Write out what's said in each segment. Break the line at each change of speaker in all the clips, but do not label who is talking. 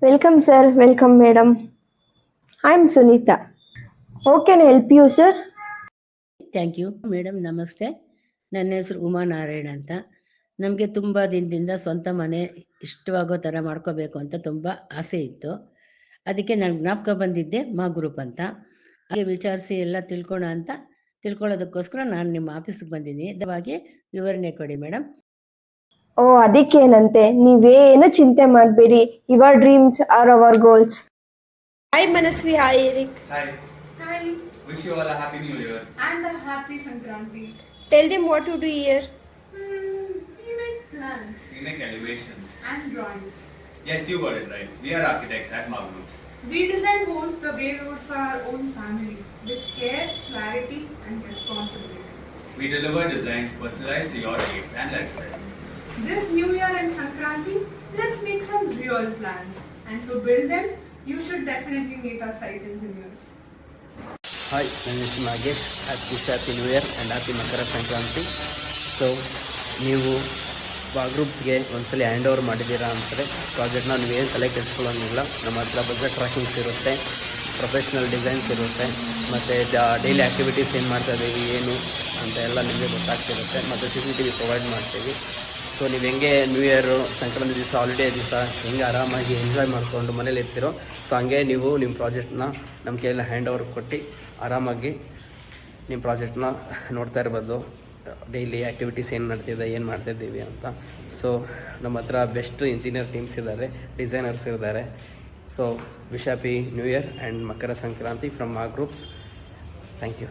Welcome, sir. Welcome, madam. I'm Sunita. How can I help you, sir?
Thank you madam. ನಮಸ್ತೆ. ನನ್ನ ಹೆಸರು ಉಮಾನಾರಾಯಣ್ ಅಂತ. ನಮಗೆ ತುಂಬ ದಿನದಿಂದ ಸ್ವಂತ ಮನೆ ಇಷ್ಟವಾಗೋ ಥರ ಮಾಡ್ಕೋಬೇಕು ಅಂತ ತುಂಬ ಆಸೆ ಇತ್ತು. ಅದಕ್ಕೆ ನಾನು ಜ್ಞಾಪಕ ಬಂದಿದ್ದೆ ಮಾ ಗ್ರೂಪ್ ಅಂತ. ಹಾಗೆ ವಿಚಾರಿಸಿ ಎಲ್ಲ ತಿಳ್ಕೊಳ್ಳೋದಕ್ಕೋಸ್ಕರ ನಾನು ನಿಮ್ಮ ಆಫೀಸ್ಗೆ ಬಂದಿದ್ದೀನಿ. ದಯವಾಗಿ ವಿವರಣೆ ಕೊಡಿ ಮೇಡಮ್.
ಓ, ಅದಕ್ಕೇನಂತೆ, ನೀವೇನು ಚಿಂತೆ ಮಾಡಬೇಡಿ. Your dreams are our goals. Hi Manasvi, hi Eric.
Hi.
Hi,
Wish you all a happy new year.
and a happy Sankranti.
Tell them what to do here.
We make plans
We make elevations.
and drawings.
Yes, you got it right. We are architects at Mark Groups.
We design homes the way we would for our own family, with care, clarity, and responsibility.
We deliver designs personalized to your taste and lifestyle.
This New Year and Sankranti, let's make some real plans. And to build them, you should definitely meet our site engineers.
Hi, my name is Nagesh. Happy New Year and happy Makara Sankranti. So ನೀವು ಗ್ರೂಪ್ಸ್ಗೆ ಒಂದ್ಸಲ hand over ಮಾಡಿದ್ದೀರಾ ಅಂತಾರೆ ಪ್ರಾಜೆಕ್ಟ್ನ ನೀವೇನು ತಲೆ ಕೆಡಿಸ್ಕೊಳ್ಳೋಂಗಿಲ್ಲ. ನಮ್ಮ ಹತ್ರ budget ಟ್ರ್ಯಾಕಿಂಗ್ಸ್ ಇರುತ್ತೆ, professional designs ಇರುತ್ತೆ, ಮತ್ತು ಡೈಲಿ ಆ್ಯಕ್ಟಿವಿಟೀಸ್ ಏನು ಮಾಡ್ತಾ ಇದ್ದೀವಿ ಏನು ಅಂತ ಎಲ್ಲ ನಿಮಗೆ ಗೊತ್ತಾಗ್ತಿರುತ್ತೆ. ಮತ್ತು CCTV ಪ್ರೊವೈಡ್ ಮಾಡ್ತೀವಿ. ಸೊ ನೀವು ಹೆಂಗೆ ನ್ಯೂ ಇಯರು ಸಂಕ್ರಾಂತಿ ದಿವಸ ಹಾಲಿಡೇ ದಿವಸ ಹೆಂಗೆ ಆರಾಮಾಗಿ ಎಂಜಾಯ್ ಮಾಡಿಕೊಂಡು ಮನೇಲಿ ಇರ್ತೀರೋ, ಸೊ ಹಂಗೆ ನೀವು ನಿಮ್ಮ ಪ್ರಾಜೆಕ್ಟ್ನ ನಮ್ಮ ಕೈಯಲ್ಲಿ ಹ್ಯಾಂಡ್ ಓವರ್ ಕೊಟ್ಟು ಆರಾಮಾಗಿ ನಿಮ್ಮ ಪ್ರಾಜೆಕ್ಟ್ನ ನೋಡ್ತಾ ಇರ್ಬೋದು. ಡೈಲಿ ಆ್ಯಕ್ಟಿವಿಟೀಸ್ ಏನು ನಡ್ತಿದೆ, ಏನು ಮಾಡ್ತಾಯಿದ್ದೀವಿ ಅಂತ. ಸೊ ನಮ್ಮ ಹತ್ರ ಬೆಸ್ಟ್ ಇಂಜಿನಿಯರ್ ಟೀಮ್ಸ್ ಇದ್ದಾರೆ, ಡಿಸೈನರ್ಸ್ ಇದ್ದಾರೆ. So wish happy new year and Makara Sankranti from Maa groups. Thank you.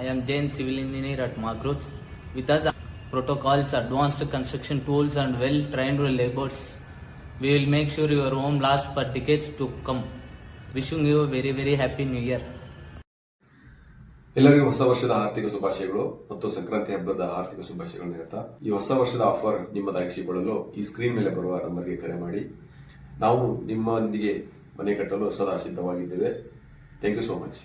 I am Jain, civil engineer at Ma Groups. With us, protocols, advanced construction tools, and well-trained laborers. We will make sure your home lasts for decades to come. Wishing you a very, very happy New Year.
ಎಲ್ಲರಿಗೂ ಹೊಸ ವರ್ಷದ ಆರ್ಥಿಕ ಶುಭಾಶಯಗಳು ಮತ್ತು ಸಂಕ್ರಾಂತಿ ಹಬ್ಬದ ಆರ್ಥಿಕ ಶುಭಾಶಯಗಳನ್ನು ಹೇಳ್ತಾ, ಈ ಹೊಸ ವರ್ಷದ ಆಫರ್ ನಿಮ್ಮದಾಗಿಸಿಕೊಳ್ಳಲು ಈ ಸ್ಕ್ರೀನ್ ಮೇಲೆ ಬರುವ ನಂಬರ್ಗೆ ಕರೆ ಮಾಡಿ. ನಾವು ನಿಮ್ಮೊಂದಿಗೆ ಮನೆ ಕಟ್ಟಲು ಸದಾ ಸಿದ್ಧವಾಗಿದ್ದೇವೆ. Thank you so much.